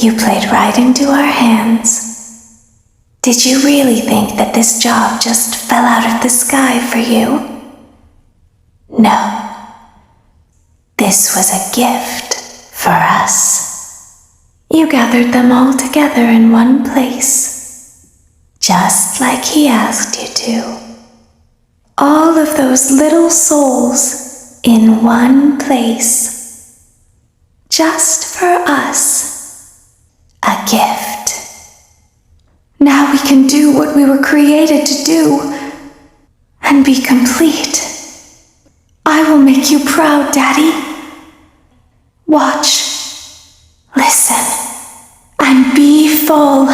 You played right into our hands. Did you really think that this job just fell out of the sky for you? No. This was a gift for us. You gathered them all together in one place, just like he asked you to. All of those little souls in one place, just for us. A gift. Now we can do what we were created to do and be complete. I will make you proud, Daddy. Watch, listen, and be full.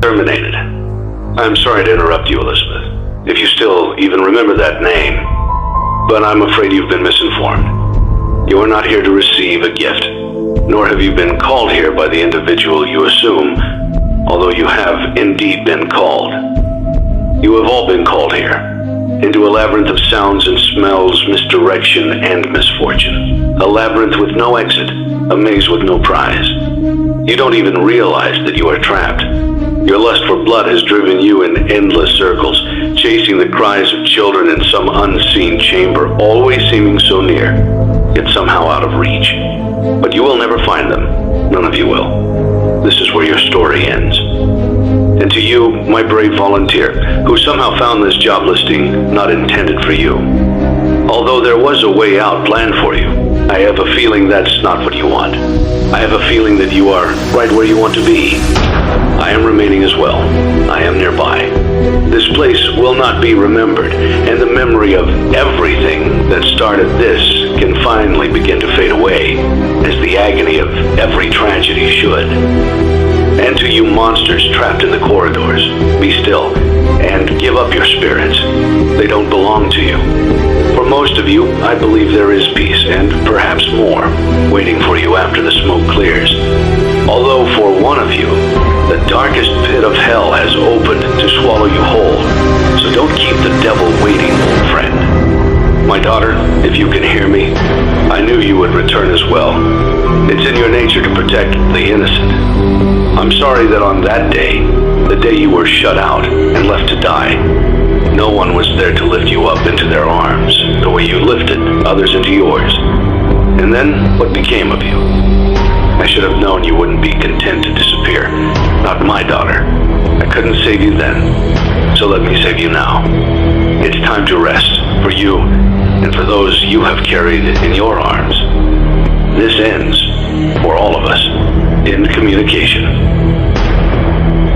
Terminated. I'm sorry to interrupt you, Elizabeth, if you still even remember that name, but I'm afraid you've been misinformed. You are not here to receive a gift, nor have you been called here by the individual you assume, although you have indeed been called. You have all been called here, into a labyrinth of sounds and smells, misdirection and misfortune. A labyrinth with no exit, a maze with no prize. You don't even realize that you are trapped. Your lust for blood has driven you in endless circles, chasing the cries of children in some unseen chamber, always seeming so near, yet somehow out of reach. But you will never find them. None of you will. This is where your story ends. And to you, my brave volunteer, who somehow found this job listing not intended for you. Although there was a way out planned for you, I have a feeling that's not what you want. I have a feeling that you are right where you want to be. I am remaining as well. I am nearby. This place will not be remembered, and the memory of everything that started this can finally begin to fade away, as the agony of every tragedy should. And to you monsters trapped in the corridors, be still, and give up your spirits. They don't belong to you. For most of you, I believe there is peace, and perhaps more, waiting for you after the smoke clears. Although for one of you, the darkest pit of hell has opened to swallow you whole. So don't keep the devil waiting, friend. My daughter, if you can hear me, I knew you would return as well. It's in your nature to protect the innocent. I'm sorry that on that day, the day you were shut out and left to die, no one was there to lift you up into their arms, the way you lifted others into yours. And then, what became of you? I should have known you wouldn't be content to disappear. Not my daughter. I couldn't save you then, so let me save you now. It's time to rest, for you, and for those you have carried in your arms. This ends, for all of us, in communication.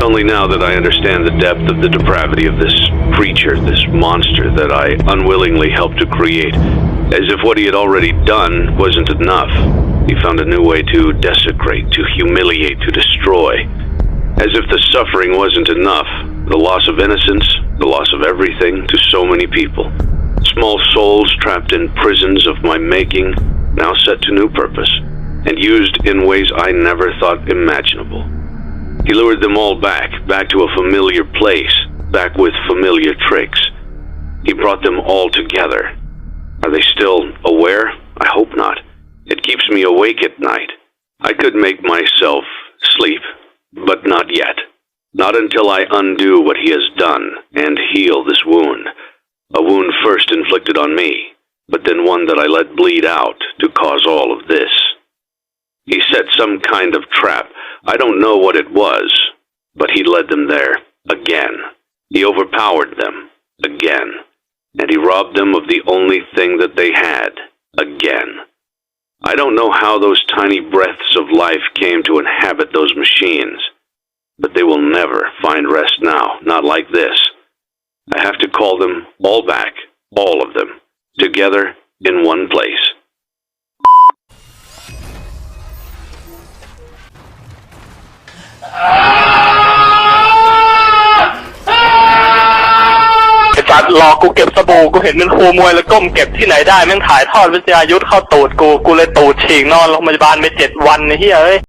Only now that I understand the depth of the depravity of this creature, this monster that I unwillingly helped to create, as if what he had already done wasn't enough. He found a new way to desecrate, to humiliate, to destroy. As if the suffering wasn't enough, the loss of innocence, the loss of everything to so many people. Small souls trapped in prisons of my making, now set to new purpose, and used in ways I never thought imaginable. He lured them all back to a familiar place, back with familiar tricks. He brought them all together. Are they still aware? I hope not. It keeps me awake at night. I could make myself sleep, but not yet. Not until I undo what he has done and heal this wound. A wound first inflicted on me, but then one that I let bleed out to cause all of this. He set some kind of trap. I don't know what it was, but he led them there again. He overpowered them again, and he robbed them of the only thing that they had again. I don't know how those tiny breaths of life came to inhabit those machines, but they will never find rest now, not like this. I have to call them all back, all of them, together in one place. สัตว์หลอกกูเก็บสบู่กูเห็นเป็นครูมวยแล้วก้มเก็บที่ไหนได้แม่งถ่ายทอดวิทยายุทธเข้าตูดกูเลยตูดฉีกนอนโรงพยาบาลไป7 วันไอ้เหี้ยเอ้ย